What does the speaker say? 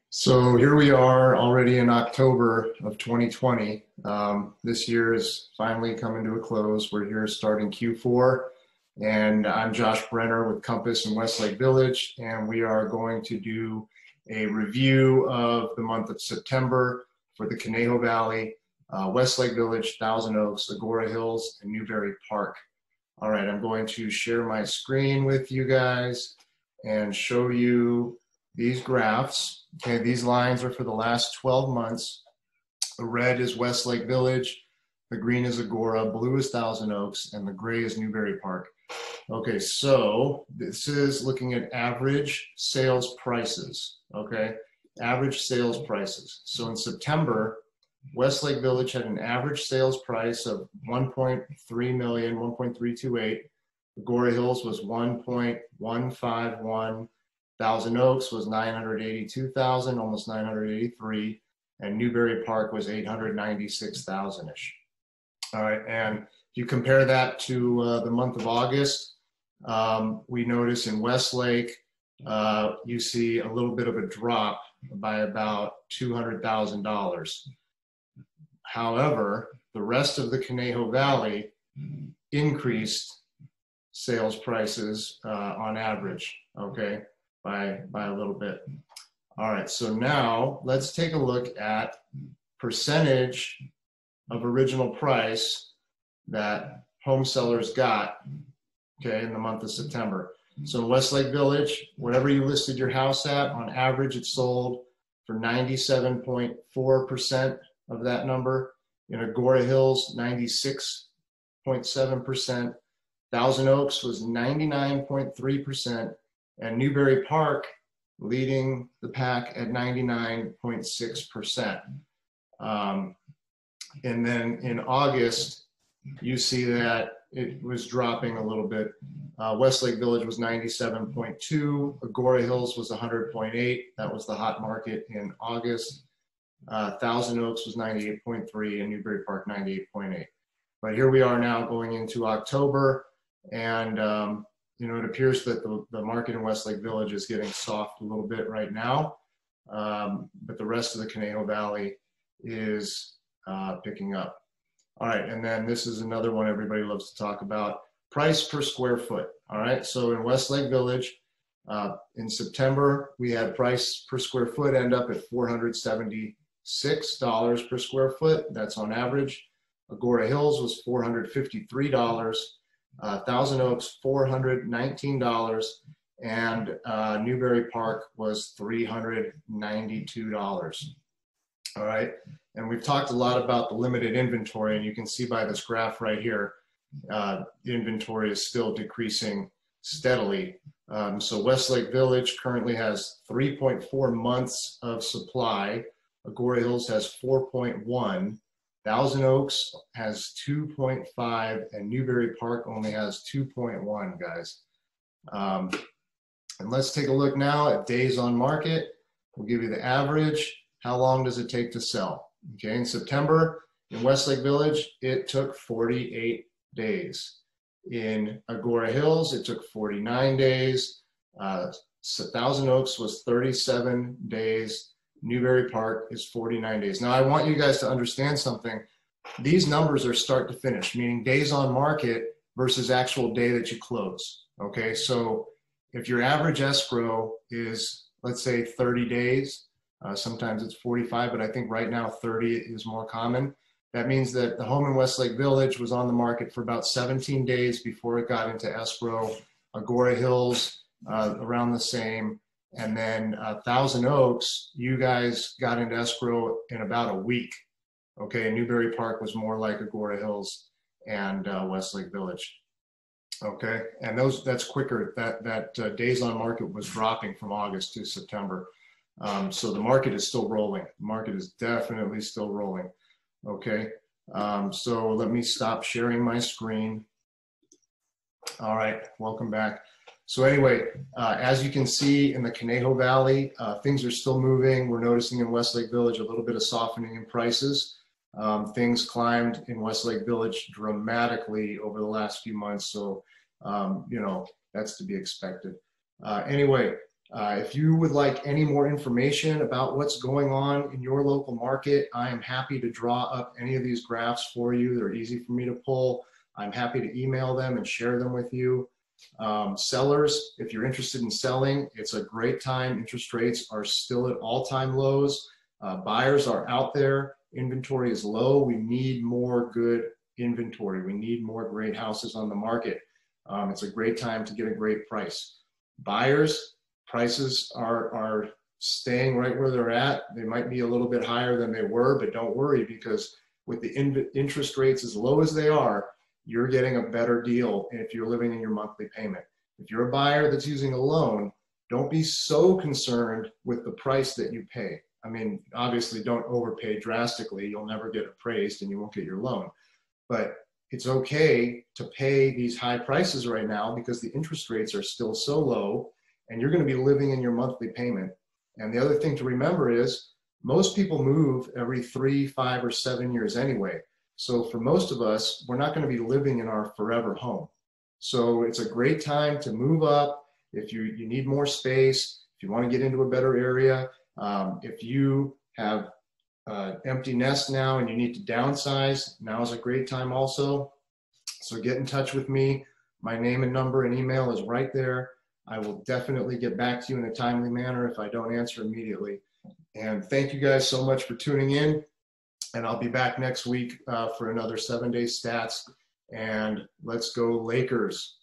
So here we are already in October of 2020. This year is finally coming to a close. We're here starting Q4, and I'm Josh Brenner with Compass in Westlake Village, and we are going to do a review of the month of September for the Conejo Valley, Westlake Village, Thousand Oaks, Agora Hills, and Newberry Park. All right, I'm going to share my screen with you guys and show you these graphs. Okay, these lines are for the last 12 months. The red is Westlake Village, the green is Agora, blue is Thousand Oaks, and the gray is Newberry Park. Okay, so this is looking at average sales prices, okay? Average sales prices. So in September, Westlake Village had an average sales price of 1.3 million, 1.328. Agora Hills was 1.151. Thousand Oaks was 982,000, almost 983, and Newberry Park was 896,000-ish. All right, and if you compare that to the month of August, we notice in Westlake, you see a little bit of a drop by about $200,000. However, the rest of the Conejo Valley increased sales prices on average, okay? By a little bit. All right, so now let's take a look at percentage of original price that home sellers got, okay, in the month of September. So in Westlake Village, whatever you listed your house at, on average it sold for 97.4% of that number. In Agora Hills, 96.7%. Thousand Oaks was 99.3%. And Newberry Park leading the pack at 99.6%. And then in August, you see that it was dropping a little bit. Westlake Village was 97.2, Agora Hills was 100.8. That was the hot market in August. Thousand Oaks was 98.3 and Newberry Park 98.8. But here we are now going into October, and you know, it appears that the market in Westlake Village is getting soft a little bit right now, but the rest of the Conejo Valley is picking up. All right, and then this is another one everybody loves to talk about, price per square foot. All right, so in Westlake Village, in September, we had price per square foot end up at $476 per square foot. That's on average. Agora Hills was $453. Thousand Oaks, $419, and Newberry Park was $392. All right, and we've talked a lot about the limited inventory, and you can see by this graph right here, the inventory is still decreasing steadily. So Westlake Village currently has 3.4 months of supply. Agora Hills has 4.1. Thousand Oaks has 2.5 and Newberry Park only has 2.1, guys. And let's take a look now at days on market. We'll give you the average. How long does it take to sell? Okay, in September, in Westlake Village, it took 48 days. In Agora Hills, it took 49 days. Thousand Oaks was 37 days. Newberry Park is 49 days. Now, I want you guys to understand something. These numbers are start to finish, meaning days on market versus actual day that you close, okay? So if your average escrow is, let's say, 30 days, sometimes it's 45, but I think right now 30 is more common. That means that the home in Westlake Village was on the market for about 17 days before it got into escrow. Agora Hills, around the same. And then Thousand Oaks, you guys got into escrow in about a week. Okay, and Newberry Park was more like Agora Hills and Westlake Village. Okay, and that's quicker. That days on market was dropping from August to September. So the market is still rolling. The market is definitely still rolling. Okay, so let me stop sharing my screen. All right, welcome back. So anyway, as you can see in the Conejo Valley, things are still moving. We're noticing in Westlake Village a little bit of softening in prices. Things climbed in Westlake Village dramatically over the last few months. So, you know, that's to be expected. Anyway, If you would like any more information about what's going on in your local market, I am happy to draw up any of these graphs for you. They're easy for me to pull. I'm happy to email them and share them with you. Sellers, if you're interested in selling, it's a great time. Interest rates are still at all-time lows. Buyers are out there. Inventory is low. We need more good inventory. We need more great houses on the market. It's a great time to get a great price. Buyers, prices are staying right where they're at. They might be a little bit higher than they were, but don't worry, because with the interest rates as low as they are, you're getting a better deal if you're living in your monthly payment. If you're a buyer that's using a loan, don't be so concerned with the price that you pay. I mean, obviously don't overpay drastically. You'll never get appraised and you won't get your loan. But it's okay to pay these high prices right now because the interest rates are still so low and you're going to be living in your monthly payment. And the other thing to remember is most people move every 3, 5, or 7 years anyway. So for most of us, we're not going to be living in our forever home. So it's a great time to move up. If you need more space, if you want to get into a better area, if you have empty nest now and you need to downsize, now is a great time also. So get in touch with me. My name and number and email is right there. I will definitely get back to you in a timely manner if I don't answer immediately. And thank you guys so much for tuning in. And I'll be back next week for another 7-day stats. And let's go Lakers.